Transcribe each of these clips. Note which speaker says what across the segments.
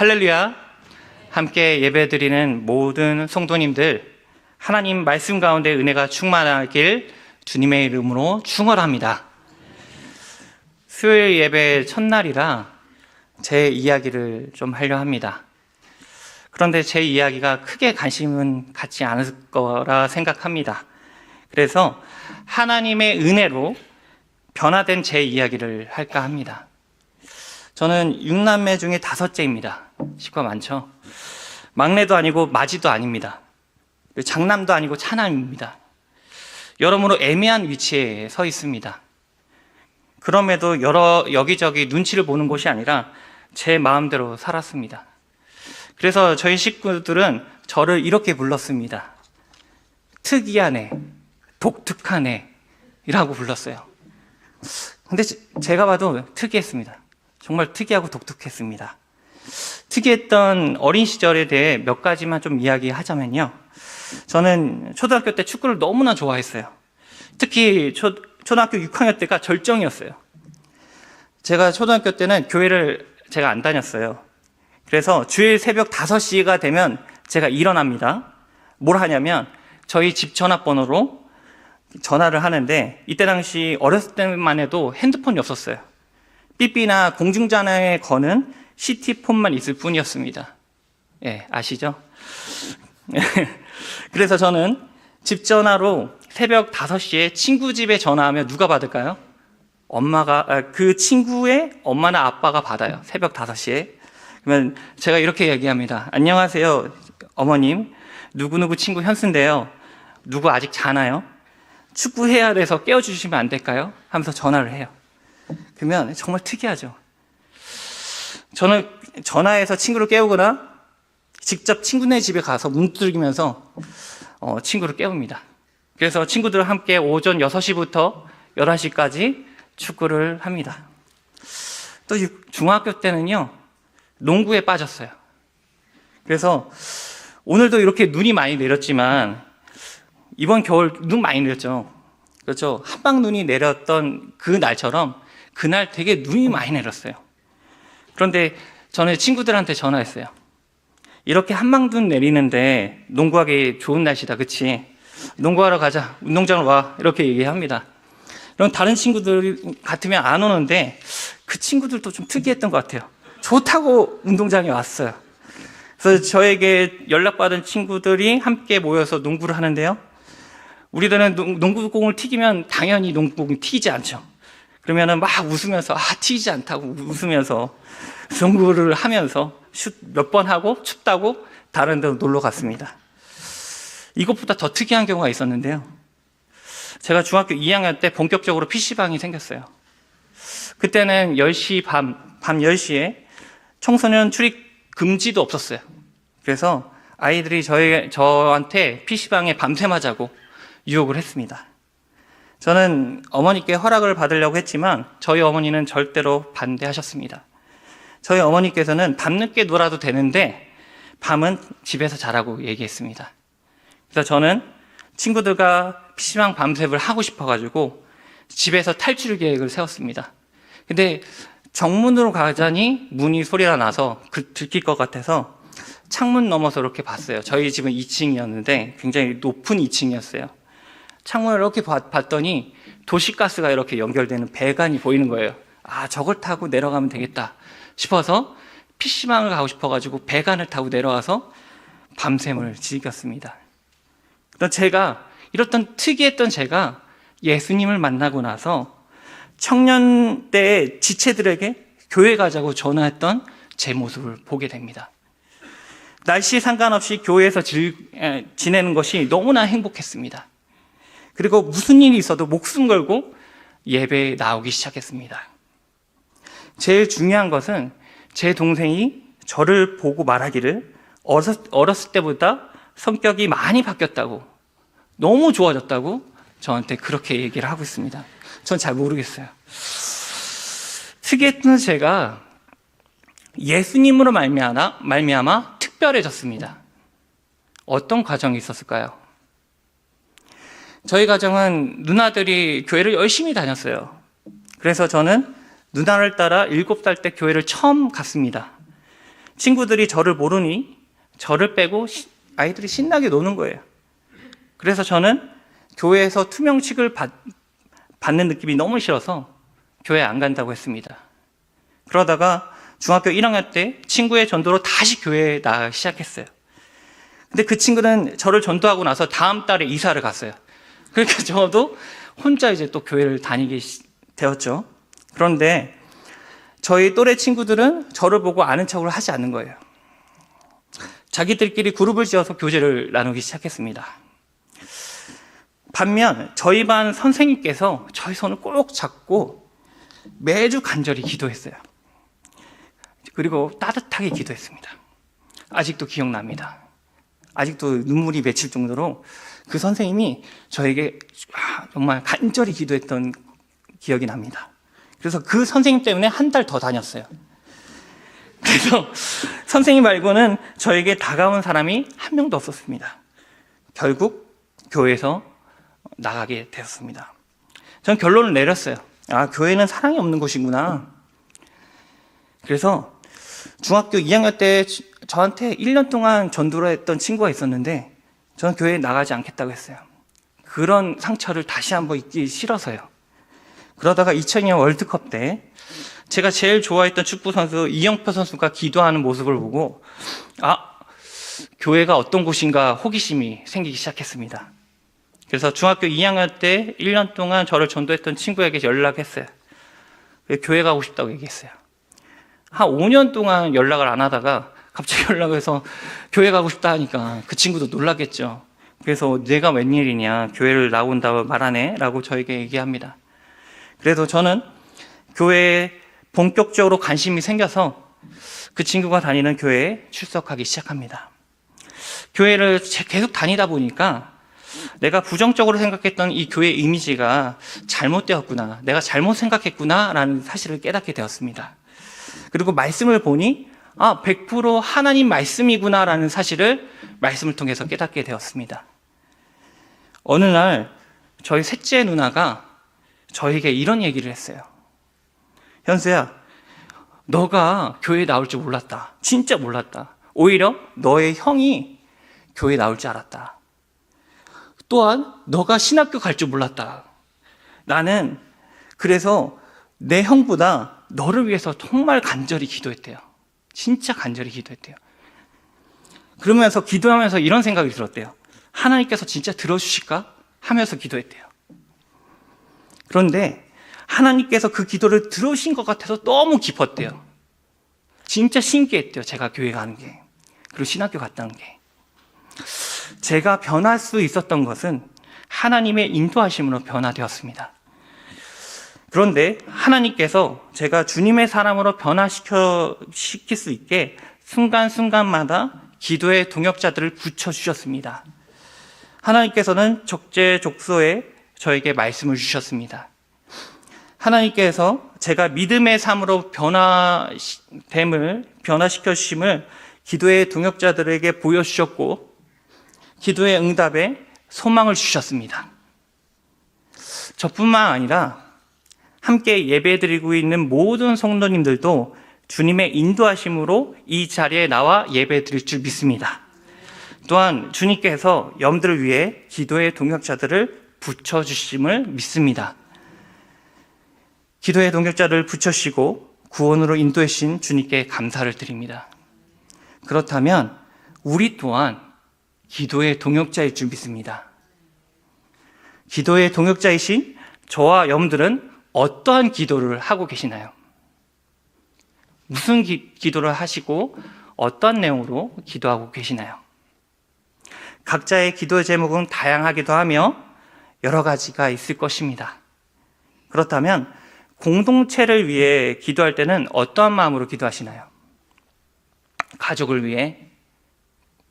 Speaker 1: 할렐루야. 함께 예배드리는 모든 성도님들, 하나님 말씀 가운데 은혜가 충만하길 주님의 이름으로 축원합니다. 수요일 예배 첫날이라 제 이야기를 좀 하려 합니다. 그런데 제 이야기가 크게 관심은 갖지 않을 거라 생각합니다. 그래서 하나님의 은혜로 변화된 제 이야기를 할까 합니다. 저는 6남매 중에 5째입니다. 식구가 많죠? 막내도 아니고 마지도 아닙니다. 장남도 아니고 차남입니다. 여러모로 애매한 위치에 서 있습니다. 그럼에도 여기저기 눈치를 보는 것이 아니라 제 마음대로 살았습니다. 그래서 저희 식구들은 저를 이렇게 불렀습니다. 특이한 애, 독특한 애이라고 불렀어요. 근데 제가 봐도 특이했습니다. 정말 특이하고 독특했습니다. 특이했던 어린 시절에 대해 몇 가지만 좀 이야기하자면요. 저는 초등학교 때 축구를 너무나 좋아했어요. 특히 초등학교 6학년 때가 절정이었어요. 제가 초등학교 때는 교회를 제가 안 다녔어요. 그래서 주일 새벽 5시가 되면 제가 일어납니다. 뭘 하냐면 저희 집 전화번호로 전화를 하는데, 이때 당시 어렸을 때만 해도 핸드폰이 없었어요. 삐삐나 공중전화에 거는 시티폰만 있을 뿐이었습니다. 예, 아시죠? 그래서 저는 집 전화로 새벽 5시에 친구 집에 전화하면 누가 받을까요? 그 친구의 엄마나 아빠가 받아요. 새벽 5시에. 그러면 제가 이렇게 얘기합니다. 안녕하세요, 어머님. 누구누구 친구 현수인데요. 누구 아직 자나요? 축구해야 돼서 깨워주시면 안 될까요? 하면서 전화를 해요. 그러면 정말 특이하죠. 저는 전화해서 친구를 깨우거나 직접 친구네 집에 가서 문 두드리면서 친구를 깨웁니다. 그래서 친구들과 함께 오전 6시부터 11시까지 축구를 합니다. 또 중학교 때는요, 농구에 빠졌어요. 그래서 오늘도 이렇게 눈이 많이 내렸지만 이번 겨울 눈 많이 내렸죠. 그렇죠. 한방 눈이 내렸던 그 날처럼 그날 되게 눈이 많이 내렸어요. 그런데 저는 친구들한테 전화했어요. 이렇게 한방 눈 내리는데 농구하기 좋은 날씨다, 그치? 농구하러 가자, 운동장으로 와, 이렇게 얘기합니다. 그럼 다른 친구들 같으면 안 오는데 그 친구들도 좀 특이했던 것 같아요. 좋다고 운동장에 왔어요. 그래서 저에게 연락받은 친구들이 함께 모여서 농구를 하는데요, 우리들은 농구공을 튀기면 당연히 농구공이 튀기지 않죠. 그러면은 막 웃으면서 튀기지 않다고 웃으면서 농구를 하면서 슛 몇 번 하고 춥다고 다른 데로 놀러 갔습니다. 이것보다 더 특이한 경우가 있었는데요. 제가 중학교 2학년 때 본격적으로 PC방이 생겼어요. 그때는 10시 밤 10시에 청소년 출입 금지도 없었어요. 그래서 아이들이 저한테 PC방에 밤샘하자고 유혹을 했습니다. 저는 어머니께 허락을 받으려고 했지만 저희 어머니는 절대로 반대하셨습니다. 저희 어머니께서는 밤늦게 놀아도 되는데 밤은 집에서 자라고 얘기했습니다. 그래서 저는 친구들과 PC방 밤샘을 하고 싶어가지고 집에서 탈출 계획을 세웠습니다. 근데 정문으로 가자니 문이 소리가 나서 들킬 것 같아서 창문 넘어서 이렇게 봤어요. 저희 집은 2층이었는데 굉장히 높은 2층이었어요. 창문을 이렇게 봤더니 도시가스가 이렇게 연결되는 배관이 보이는 거예요. 저걸 타고 내려가면 되겠다 싶어서 PC방을 가고 싶어가지고 배관을 타고 내려와서 밤샘을 즐겼습니다. 이렇던 특이했던 제가 예수님을 만나고 나서 청년 때의 지체들에게 교회 가자고 전화했던 제 모습을 보게 됩니다. 날씨 상관없이 교회에서 지내는 것이 너무나 행복했습니다. 그리고 무슨 일이 있어도 목숨 걸고 예배에 나오기 시작했습니다. 제일 중요한 것은 제 동생이 저를 보고 말하기를 어렸을 때보다 성격이 많이 바뀌었다고, 너무 좋아졌다고 저한테 그렇게 얘기를 하고 있습니다. 전 잘 모르겠어요. 특이했던 제가 예수님으로 말미암아 특별해졌습니다. 어떤 과정이 있었을까요? 저희 가정은 누나들이 교회를 열심히 다녔어요. 그래서 저는 누나를 따라 7살 때 교회를 처음 갔습니다. 친구들이 저를 모르니 저를 빼고 아이들이 신나게 노는 거예요. 그래서 저는 교회에서 투명 취급을 받는 느낌이 너무 싫어서 교회 안 간다고 했습니다. 그러다가 중학교 1학년 때 친구의 전도로 다시 교회에 나가기 시작했어요. 근데 그 친구는 저를 전도하고 나서 다음 달에 이사를 갔어요. 그러니까 저도 혼자 이제 또 교회를 다니게 되었죠. 그런데 저희 또래 친구들은 저를 보고 아는 척을 하지 않는 거예요. 자기들끼리 그룹을 지어서 교제를 나누기 시작했습니다. 반면 저희 반 선생님께서 저희 손을 꼭 잡고 매주 간절히 기도했어요. 그리고 따뜻하게 기도했습니다. 아직도 기억납니다. 아직도 눈물이 맺힐 정도로 그 선생님이 저에게 정말 간절히 기도했던 기억이 납니다. 그래서 그 선생님 때문에 한 달 더 다녔어요. 그래서 선생님 말고는 저에게 다가온 사람이 한 명도 없었습니다. 결국 교회에서 나가게 되었습니다. 전 결론을 내렸어요. 교회는 사랑이 없는 곳이구나. 그래서 중학교 2학년 때 저한테 1년 동안 전도를 했던 친구가 있었는데 저는 교회에 나가지 않겠다고 했어요. 그런 상처를 다시 한번 잊기 싫어서요. 그러다가 2002년 월드컵 때 제가 제일 좋아했던 축구 선수 이영표 선수가 기도하는 모습을 보고 교회가 어떤 곳인가 호기심이 생기기 시작했습니다. 그래서 중학교 2학년 때 1년 동안 저를 전도했던 친구에게 연락했어요. 교회 가고 싶다고 얘기했어요. 한 5년 동안 연락을 안 하다가 갑자기 연락해서 교회 가고 싶다 하니까 그 친구도 놀랐겠죠. 그래서 내가 웬일이냐, 교회를 나온다고 말하네 라고 저에게 얘기합니다. 그래서 저는 교회에 본격적으로 관심이 생겨서 그 친구가 다니는 교회에 출석하기 시작합니다. 교회를 계속 다니다 보니까 내가 부정적으로 생각했던 이 교회 이미지가 잘못되었구나, 내가 잘못 생각했구나 라는 사실을 깨닫게 되었습니다. 그리고 말씀을 보니 100% 하나님 말씀이구나 라는 사실을 말씀을 통해서 깨닫게 되었습니다. 어느 날 저희 셋째 누나가 저에게 이런 얘기를 했어요. 현수야, 너가 교회에 나올 줄 몰랐다. 진짜 몰랐다. 오히려 너의 형이 교회에 나올 줄 알았다. 또한 너가 신학교 갈 줄 몰랐다. 나는 그래서 내 형보다 너를 위해서 정말 간절히 기도했대요. 진짜 간절히 기도했대요. 그러면서 기도하면서 이런 생각이 들었대요. 하나님께서 진짜 들어주실까? 하면서 기도했대요. 그런데 하나님께서 그 기도를 들으신 것 같아서 너무 기뻤대요. 진짜 신기했대요. 제가 교회 가는 게, 그리고 신학교 갔다는 게. 제가 변할 수 있었던 것은 하나님의 인도하심으로 변화되었습니다. 그런데 하나님께서 제가 주님의 사람으로 변화시킬 수 있게 순간순간마다 기도의 동역자들을 붙여주셨습니다. 하나님께서는 적재적소에 저에게 말씀을 주셨습니다. 하나님께서 제가 믿음의 삶으로 변화시켜 주심을 기도의 동역자들에게 보여주셨고, 기도의 응답에 소망을 주셨습니다. 저뿐만 아니라 함께 예배드리고 있는 모든 성도님들도 주님의 인도하심으로 이 자리에 나와 예배드릴 줄 믿습니다. 또한 주님께서 염들을 위해 기도의 동역자들을 붙여주심을 믿습니다. 기도의 동역자를 붙여주시고 구원으로 인도해 주신 주님께 감사를 드립니다. 그렇다면 우리 또한 기도의 동역자일 줄 믿습니다. 기도의 동역자이신 저와 여러분들은 어떠한 기도를 하고 계시나요? 무슨 기도를 하시고 어떤 내용으로 기도하고 계시나요? 각자의 기도 제목은 다양하기도 하며 여러 가지가 있을 것입니다. 그렇다면 공동체를 위해 기도할 때는 어떠한 마음으로 기도하시나요? 가족을 위해,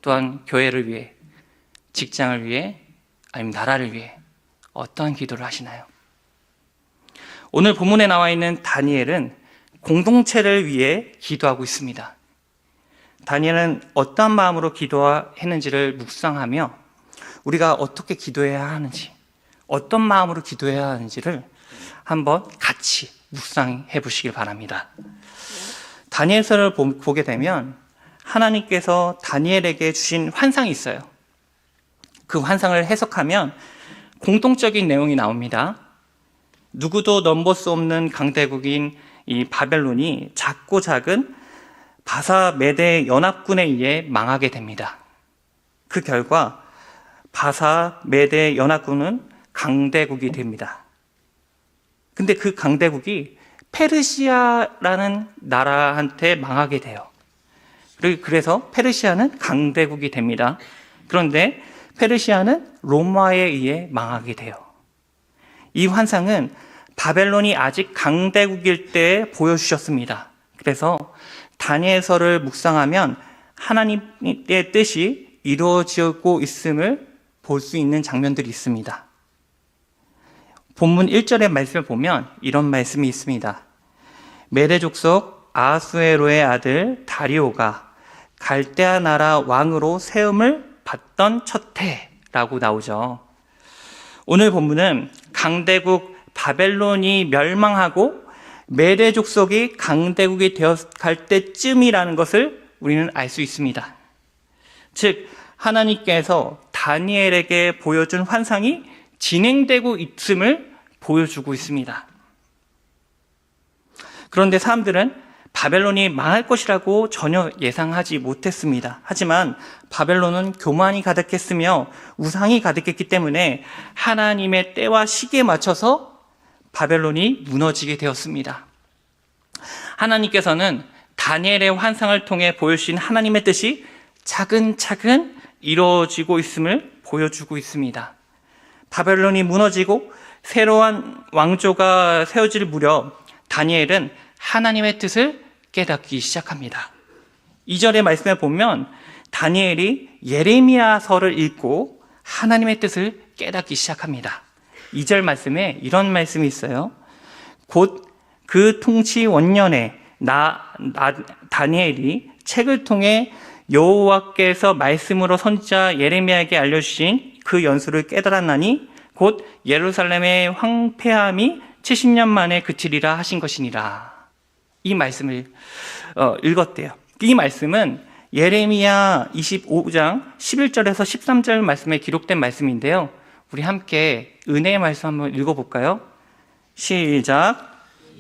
Speaker 1: 또한 교회를 위해, 직장을 위해, 아니면 나라를 위해 어떠한 기도를 하시나요? 오늘 본문에 나와 있는 다니엘은 공동체를 위해 기도하고 있습니다. 다니엘은 어떠한 마음으로 기도했는지를 묵상하며 우리가 어떻게 기도해야 하는지, 어떤 마음으로 기도해야 하는지를 한번 같이 묵상해 보시길 바랍니다. 다니엘서를 보게 되면 하나님께서 다니엘에게 주신 환상이 있어요. 그 환상을 해석하면 공통적인 내용이 나옵니다. 누구도 넘볼 수 없는 강대국인 이 바벨론이 작고 작은 바사 메대 연합군에 의해 망하게 됩니다. 그 결과 바사 메대 연합군은 강대국이 됩니다. 근데 그 강대국이 페르시아라는 나라한테 망하게 돼요. 그래서 페르시아는 강대국이 됩니다. 그런데 페르시아는 로마에 의해 망하게 돼요. 이 환상은 바벨론이 아직 강대국일 때 보여주셨습니다. 그래서 다니엘서를 묵상하면 하나님의 뜻이 이루어지고 있음을 볼 수 있는 장면들이 있습니다. 본문 1절의 말씀을 보면 이런 말씀이 있습니다. 메대 족속 아하수에로의 아들 다리오가 갈대아 나라 왕으로 세움을 받던 첫 해라고 나오죠. 오늘 본문은 강대국 바벨론이 멸망하고 메대 족속이 강대국이 되어갈 때쯤이라는 것을 우리는 알 수 있습니다. 즉 하나님께서 다니엘에게 보여준 환상이 진행되고 있음을 보여주고 있습니다. 그런데 사람들은 바벨론이 망할 것이라고 전혀 예상하지 못했습니다. 하지만 바벨론은 교만이 가득했으며 우상이 가득했기 때문에 하나님의 때와 시기에 맞춰서 바벨론이 무너지게 되었습니다. 하나님께서는 다니엘의 환상을 통해 보여주신 하나님의 뜻이 차근차근 이루어지고 있음을 보여주고 있습니다. 바벨론이 무너지고 새로운 왕조가 세워질 무렵 다니엘은 하나님의 뜻을 깨닫기 시작합니다. 2절의 말씀에 보면 다니엘이 예레미야서를 읽고 하나님의 뜻을 깨닫기 시작합니다. 2절 말씀에 이런 말씀이 있어요. 곧 그 통치 원년에 다니엘이 책을 통해 여호와께서 말씀으로 선지자 예레미야에게 알려주신 그 연수를 깨달았나니 곧 예루살렘의 황폐함이 70년 만에 그치리라 하신 것이니라. 이 말씀을 읽었대요. 이 말씀은 예레미야 25장 11절에서 13절 말씀에 기록된 말씀인데요. 우리 함께 은혜의 말씀 한번 읽어볼까요? 시작.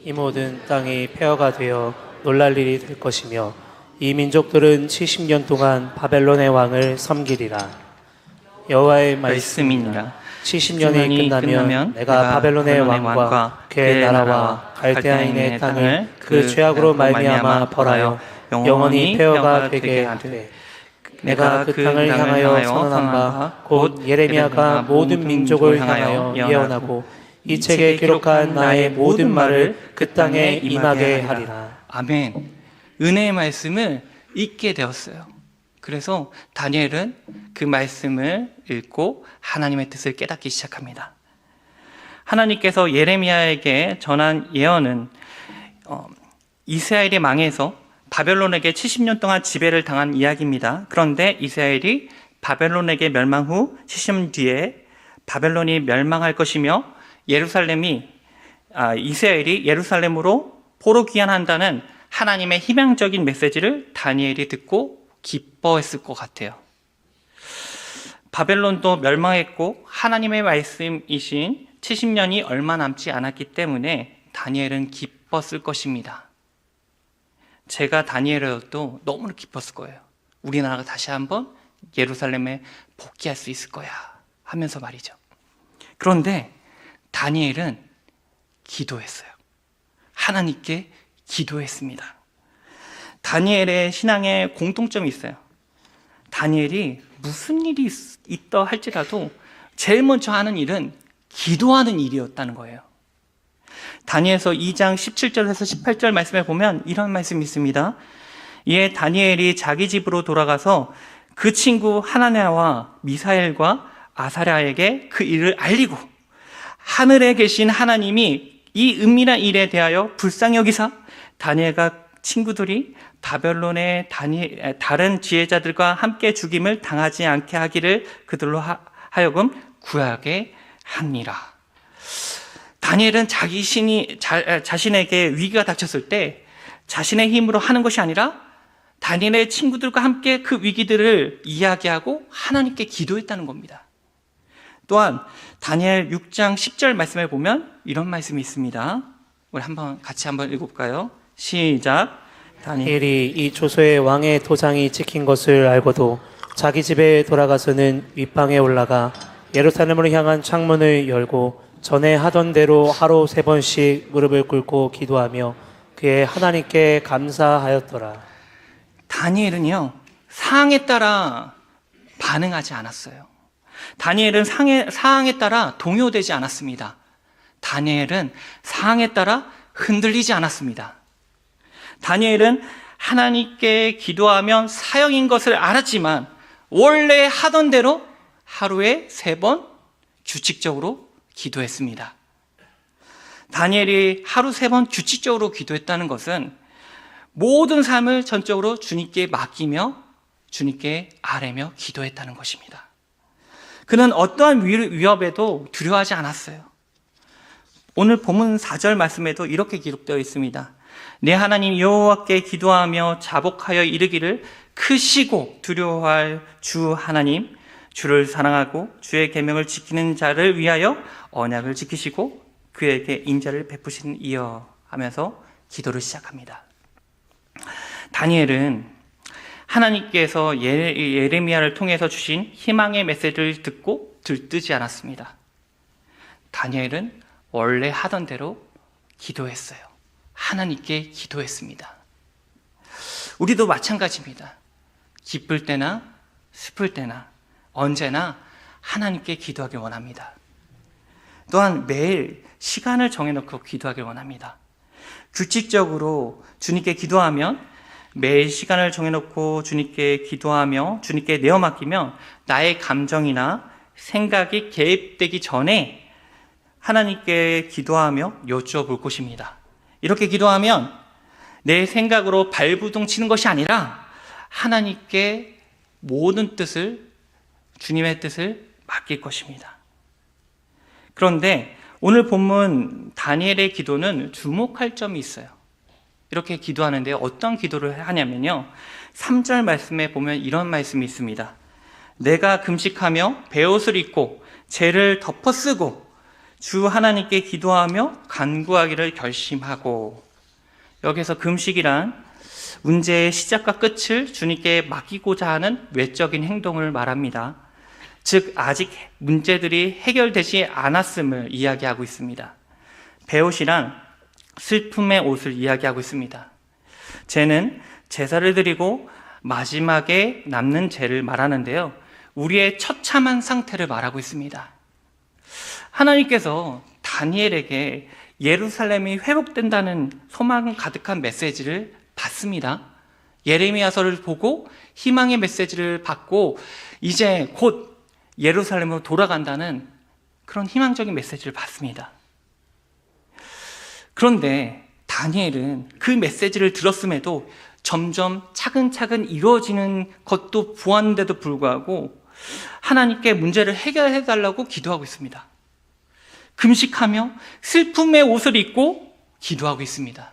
Speaker 2: 이 모든 땅이 폐허가 되어 놀랄 일이 될 것이며 이 민족들은 70년 동안 바벨론의 왕을 섬기리라. 여호와의 말씀이니라. 70년이 끝나면 내가 바벨론의 왕과 그의 나라와 갈대아인의 땅을 그 죄악으로 말미암아 벌하여 영원히 폐허가 되게 하되 내가 그 땅을 향하여 선언한 바 곧 예레미야가 모든 민족을 향하여 예언하고 이 책에 기록한 나의 모든 말을 그 땅에 임하게 하리라.
Speaker 1: 아멘. 은혜의 말씀을 읽게 되었어요. 그래서 다니엘은 그 말씀을 읽고 하나님의 뜻을 깨닫기 시작합니다. 하나님께서 예레미야에게 전한 예언은 이스라엘이 망해서 바벨론에게 70년 동안 지배를 당한 이야기입니다. 그런데 이스라엘이 바벨론에게 멸망 후 70년 뒤에 바벨론이 멸망할 것이며 이스라엘이 예루살렘으로 포로 귀환한다는 하나님의 희망적인 메시지를 다니엘이 듣고 기뻐했을 것 같아요. 바벨론도 멸망했고 하나님의 말씀이신 70년이 얼마 남지 않았기 때문에 다니엘은 기뻤을 것입니다. 제가 다니엘이어도 너무나 기뻤을 거예요. 우리나라가 다시 한번 예루살렘에 복귀할 수 있을 거야 하면서 말이죠. 그런데 다니엘은 기도했어요. 하나님께 기도했습니다. 다니엘의 신앙에 공통점이 있어요. 다니엘이 무슨 일이 있다 할지라도 제일 먼저 하는 일은 기도하는 일이었다는 거예요. 다니엘서 2장 17절에서 18절 말씀에 보면 이런 말씀이 있습니다. 이에 다니엘이 자기 집으로 돌아가서 그 친구 하나냐와 미사엘과 아사랴에게 그 일을 알리고 하늘에 계신 하나님이 이 은밀한 일에 대하여 불쌍히 여기사 다니엘과 친구들이 바벨론의 다른 지혜자들과 함께 죽임을 당하지 않게 하기를 그들로 하여금 구하게 합니다. 다니엘은 자신에게 위기가 닥쳤을 때 자신의 힘으로 하는 것이 아니라 다니엘의 친구들과 함께 그 위기들을 이야기하고 하나님께 기도했다는 겁니다. 또한 다니엘 6장 10절 말씀을 보면 이런 말씀이 있습니다. 우리 같이 한번 읽어볼까요? 시작.
Speaker 2: 다니엘이 이 조서의 왕의 도장이 찍힌 것을 알고도 자기 집에 돌아가서는 윗방에 올라가 예루살렘으로 향한 창문을 열고 전에 하던 대로 하루 3번씩 무릎을 꿇고 기도하며 그의 하나님께 감사하였더라.
Speaker 1: 다니엘은요, 상황에 따라 반응하지 않았어요. 다니엘은 상황에 따라 동요되지 않았습니다. 다니엘은 상황에 따라 흔들리지 않았습니다. 다니엘은 하나님께 기도하면 사형인 것을 알았지만 원래 하던 대로 하루에 3번 규칙적으로 기도했습니다. 다니엘이 하루 3번 규칙적으로 기도했다는 것은 모든 삶을 전적으로 주님께 맡기며 주님께 아뢰며 기도했다는 것입니다. 그는 어떠한 위협에도 두려워하지 않았어요. 오늘 본문 4절 말씀에도 이렇게 기록되어 있습니다. 내 하나님 여호와께 기도하며 자복하여 이르기를 크시고 두려워할 주 하나님, 주를 사랑하고 주의 계명을 지키는 자를 위하여 언약을 지키시고 그에게 인자를 베푸시는 이여 하면서 기도를 시작합니다. 다니엘은 하나님께서 예레미야를 통해서 주신 희망의 메시지를 듣고 들뜨지 않았습니다. 다니엘은 원래 하던 대로 기도했어요. 하나님께 기도했습니다. 우리도 마찬가지입니다. 기쁠 때나 슬플 때나 언제나 하나님께 기도하길 원합니다. 또한 매일 시간을 정해놓고 기도하길 원합니다. 규칙적으로 주님께 기도하면 매일 시간을 정해놓고 주님께 기도하며 주님께 내어 맡기면 나의 감정이나 생각이 개입되기 전에 하나님께 기도하며 여쭈어볼 것입니다. 이렇게 기도하면 내 생각으로 발부둥 치는 것이 아니라 하나님께 모든 뜻을, 주님의 뜻을 맡길 것입니다. 그런데 오늘 본문 다니엘의 기도는 주목할 점이 있어요. 이렇게 기도하는데 어떤 기도를 하냐면요, 3절 말씀에 보면 이런 말씀이 있습니다. 내가 금식하며 베옷을 입고 죄를 덮어쓰고 주 하나님께 기도하며 간구하기를 결심하고. 여기서 금식이란 문제의 시작과 끝을 주님께 맡기고자 하는 외적인 행동을 말합니다. 즉 아직 문제들이 해결되지 않았음을 이야기하고 있습니다. 베옷이란 슬픔의 옷을 이야기하고 있습니다. 죄는 제사를 드리고 마지막에 남는 죄를 말하는데요, 우리의 처참한 상태를 말하고 있습니다. 하나님께서 다니엘에게 예루살렘이 회복된다는 소망 가득한 메시지를 받습니다. 예레미야서를 보고 희망의 메시지를 받고 이제 곧 예루살렘으로 돌아간다는 그런 희망적인 메시지를 받습니다. 그런데 다니엘은 그 메시지를 들었음에도 점점 차근차근 이루어지는 것도 보았는데도 불구하고 하나님께 문제를 해결해 달라고 기도하고 있습니다. 금식하며 슬픔의 옷을 입고 기도하고 있습니다.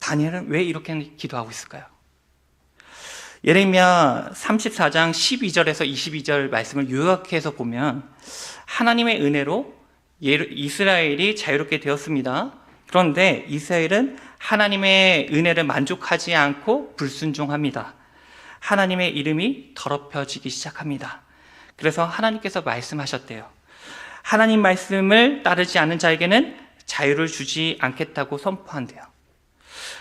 Speaker 1: 다니엘은 왜 이렇게 기도하고 있을까요? 예레미야 34장 12절에서 22절 말씀을 요약해서 보면 하나님의 은혜로 이스라엘이 자유롭게 되었습니다. 그런데 이스라엘은 하나님의 은혜를 만족하지 않고 불순종합니다. 하나님의 이름이 더럽혀지기 시작합니다. 그래서 하나님께서 말씀하셨대요. 하나님 말씀을 따르지 않는 자에게는 자유를 주지 않겠다고 선포한대요.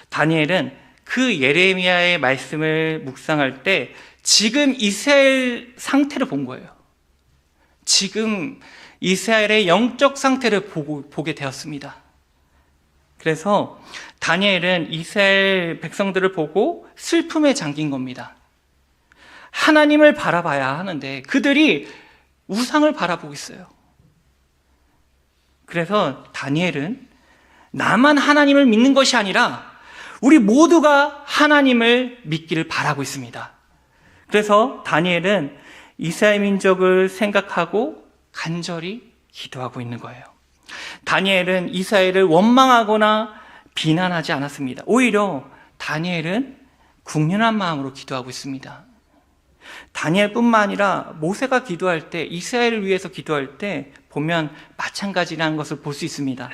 Speaker 1: 다니엘은 그 예레미야의 말씀을 묵상할 때 지금 이스라엘 상태를 본 거예요. 지금 이스라엘의 영적 상태를 보게 되었습니다. 그래서 다니엘은 이스라엘 백성들을 보고 슬픔에 잠긴 겁니다. 하나님을 바라봐야 하는데 그들이 우상을 바라보고 있어요. 그래서 다니엘은 나만 하나님을 믿는 것이 아니라 우리 모두가 하나님을 믿기를 바라고 있습니다. 그래서 다니엘은 이스라엘 민족을 생각하고 간절히 기도하고 있는 거예요. 다니엘은 이스라엘을 원망하거나 비난하지 않았습니다. 오히려 다니엘은 국률한 마음으로 기도하고 있습니다. 다니엘뿐만 아니라 모세가 기도할 때, 이스라엘을 위해서 기도할 때 보면 마찬가지라는 것을 볼 수 있습니다.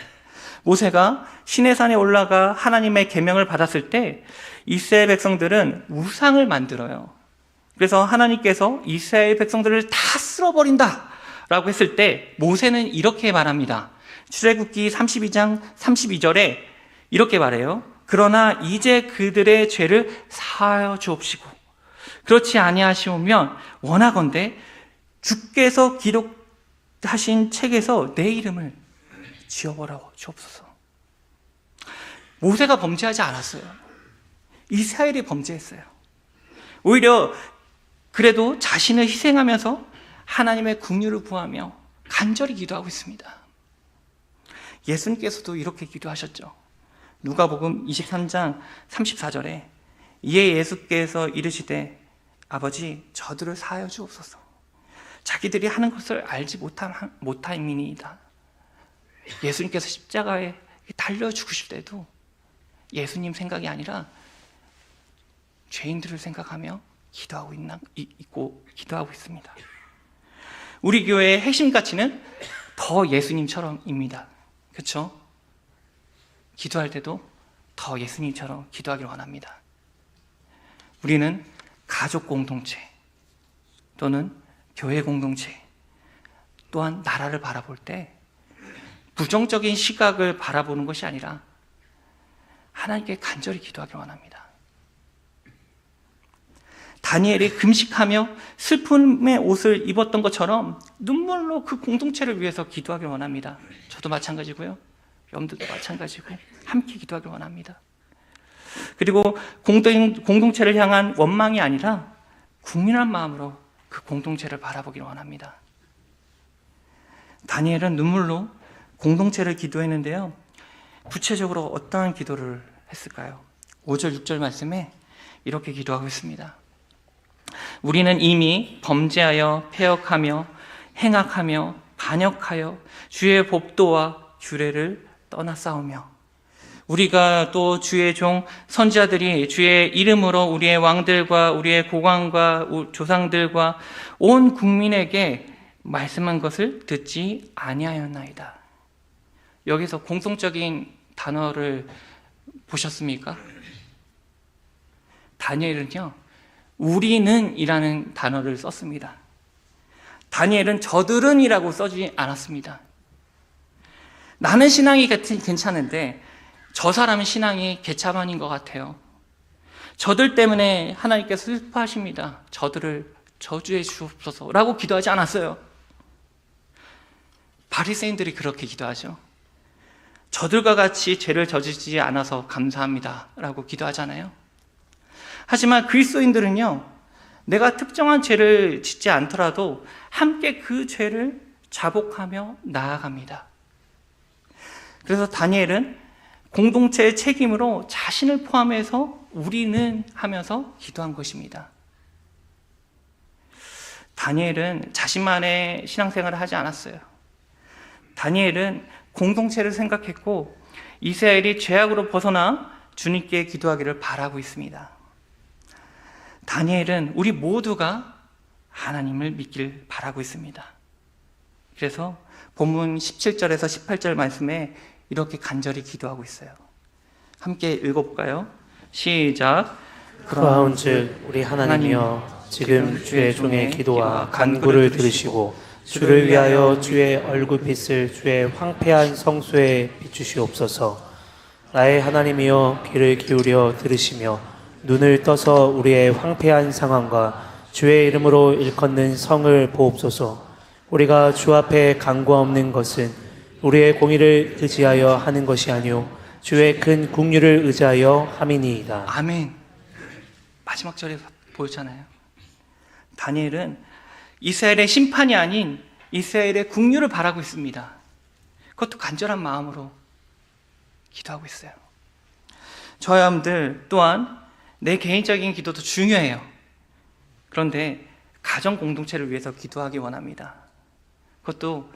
Speaker 1: 모세가 시내산에 올라가 하나님의 계명을 받았을 때 이스라엘 백성들은 우상을 만들어요. 그래서 하나님께서 이스라엘 백성들을 다 쓸어버린다 라고 했을 때 모세는 이렇게 말합니다. 출애굽기 32장 32절에 이렇게 말해요. 그러나 이제 그들의 죄를 사하여 주옵시고 그렇지 아니하시오면 원하건대 주께서 기록하신 책에서 내 이름을 지워버려 주옵소서. 모세가 범죄하지 않았어요. 이스라엘이 범죄했어요. 오히려 그래도 자신을 희생하면서 하나님의 긍휼을 구하며 간절히 기도하고 있습니다. 예수님께서도 이렇게 기도하셨죠. 누가복음 23장 34절에 이에 예수께서 이르시되 아버지 저들을 사하여 주옵소서. 자기들이 하는 것을 알지 못함이니이다. 예수님께서 십자가에 달려 죽으실 때도 예수님 생각이 아니라 죄인들을 생각하며 기도하고 있습니다. 우리 교회의 핵심 가치는 더 예수님처럼입니다. 그렇죠? 기도할 때도 더 예수님처럼 기도하기를 원합니다. 우리는 가족 공동체 또는 교회 공동체 또한 나라를 바라볼 때 부정적인 시각을 바라보는 것이 아니라 하나님께 간절히 기도하기를 원합니다. 다니엘이 금식하며 슬픔의 옷을 입었던 것처럼 눈물로 그 공동체를 위해서 기도하기를 원합니다. 저도 마찬가지고요. 여러분들도 마찬가지고 함께 기도하기를 원합니다. 그리고 공동체를 향한 원망이 아니라 국민한 마음으로 그 공동체를 바라보기를 원합니다. 다니엘은 눈물로 공동체를 기도했는데요. 구체적으로 어떠한 기도를 했을까요? 5절, 6절 말씀에 이렇게 기도하고 있습니다. 우리는 이미 범죄하여 패역하며 행악하며 반역하여 주의 법도와 규례를 떠나 싸우며 우리가 또 주의 종 선지자들이 주의 이름으로 우리의 왕들과 우리의 고관과 조상들과 온 국민에게 말씀한 것을 듣지 아니하였나이다. 여기서 공통적인 단어를 보셨습니까? 다니엘은요, 우리는 이라는 단어를 썼습니다. 다니엘은 저들은 이라고 써주지 않았습니다. 나는 신앙이 괜찮은데 저 사람은 신앙이 개차반인 것 같아요. 저들 때문에 하나님께서 슬퍼하십니다. 저들을 저주해 주옵소서 라고 기도하지 않았어요. 바리새인들이 그렇게 기도하죠. 저들과 같이 죄를 저지르지 않아서 감사합니다 라고 기도하잖아요. 하지만 그리스도인들은요, 내가 특정한 죄를 짓지 않더라도 함께 그 죄를 자복하며 나아갑니다. 그래서 다니엘은 공동체의 책임으로 자신을 포함해서 우리는 하면서 기도한 것입니다. 다니엘은 자신만의 신앙생활을 하지 않았어요. 다니엘은 공동체를 생각했고 이스라엘이 죄악으로 벗어나 주님께 기도하기를 바라고 있습니다. 다니엘은 우리 모두가 하나님을 믿길 바라고 있습니다. 그래서 본문 17절에서 18절 말씀에 이렇게 간절히 기도하고 있어요. 함께 읽어볼까요? 시작.
Speaker 2: 그러한즉 우리 하나님이여 지금 주의 종의 기도와 간구를 들으시고 주를 위하여 주의 얼굴빛을 주의 황폐한 성소에 비추시옵소서. 나의 하나님이여 귀를 기울여 들으시며 눈을 떠서 우리의 황폐한 상황과 주의 이름으로 일컫는 성을 보옵소서. 우리가 주 앞에 간구 없는 것은 우리의 공의를 의지하여 하는 것이 아니오 주의 큰 긍휼을 의지하여 함이니이다.
Speaker 1: 아멘. 마지막 절에 보였잖아요. 다니엘은 이스라엘의 심판이 아닌 이스라엘의 긍휼을 바라고 있습니다. 그것도 간절한 마음으로 기도하고 있어요. 저와 여러분들 또한 내 개인적인 기도도 중요해요. 그런데 가정 공동체를 위해서 기도하기 원합니다. 그것도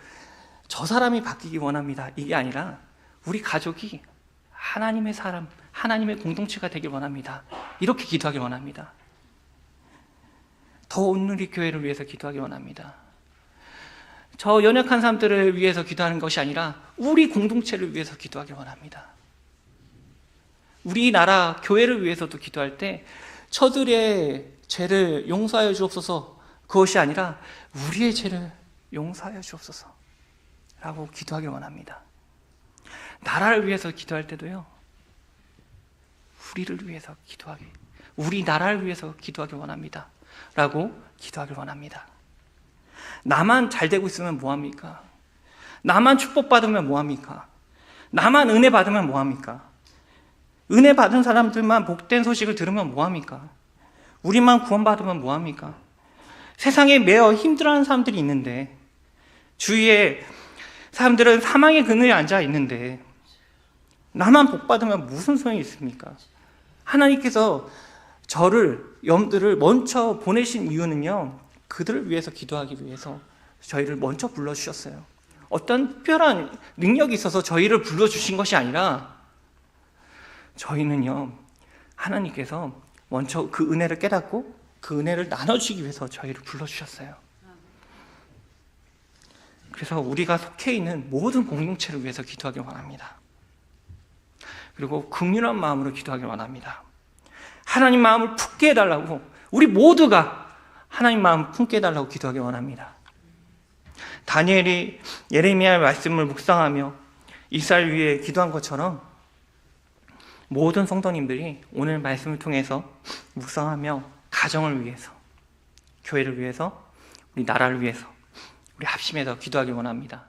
Speaker 1: 저 사람이 바뀌기 원합니다. 이게 아니라 우리 가족이 하나님의 사람, 하나님의 공동체가 되길 원합니다. 이렇게 기도하길 원합니다. 더 온누리 교회를 위해서 기도하길 원합니다. 저 연약한 사람들을 위해서 기도하는 것이 아니라 우리 공동체를 위해서 기도하길 원합니다. 우리나라 교회를 위해서도 기도할 때 저들의 죄를 용서하여 주옵소서, 그것이 아니라 우리의 죄를 용서하여 주옵소서 라고 기도하길 원합니다. 나라를 위해서 기도할 때도요, 우리를 위해서 기도하기, 우리 나라를 위해서 기도하길 원합니다 라고 기도하길 원합니다. 나만 잘 되고 있으면 뭐합니까? 나만 축복받으면 뭐합니까? 나만 은혜 받으면 뭐합니까? 은혜 받은 사람들만 복된 소식을 들으면 뭐합니까? 우리만 구원받으면 뭐합니까? 세상에 매어 힘들어하는 사람들이 있는데, 주위에 사람들은 사망의 그늘에 앉아 있는데 나만 복받으면 무슨 소용이 있습니까? 하나님께서 저를, 염들을 먼저 보내신 이유는요, 그들을 위해서 기도하기 위해서 저희를 먼저 불러주셨어요. 어떤 특별한 능력이 있어서 저희를 불러주신 것이 아니라, 저희는요, 하나님께서 먼저 그 은혜를 깨닫고 그 은혜를 나눠주기 위해서 저희를 불러주셨어요. 그래서 우리가 속해 있는 모든 공동체를 위해서 기도하길 원합니다. 그리고 긍휼한 마음으로 기도하길 원합니다. 하나님 마음을 품게 해달라고, 우리 모두가 하나님 마음을 품게 해달라고 기도하길 원합니다. 다니엘이 예레미야의 말씀을 묵상하며 이스라엘 위해 기도한 것처럼 모든 성도님들이 오늘 말씀을 통해서 묵상하며 가정을 위해서, 교회를 위해서, 우리 나라를 위해서 우리 합심해서 기도하길 원합니다.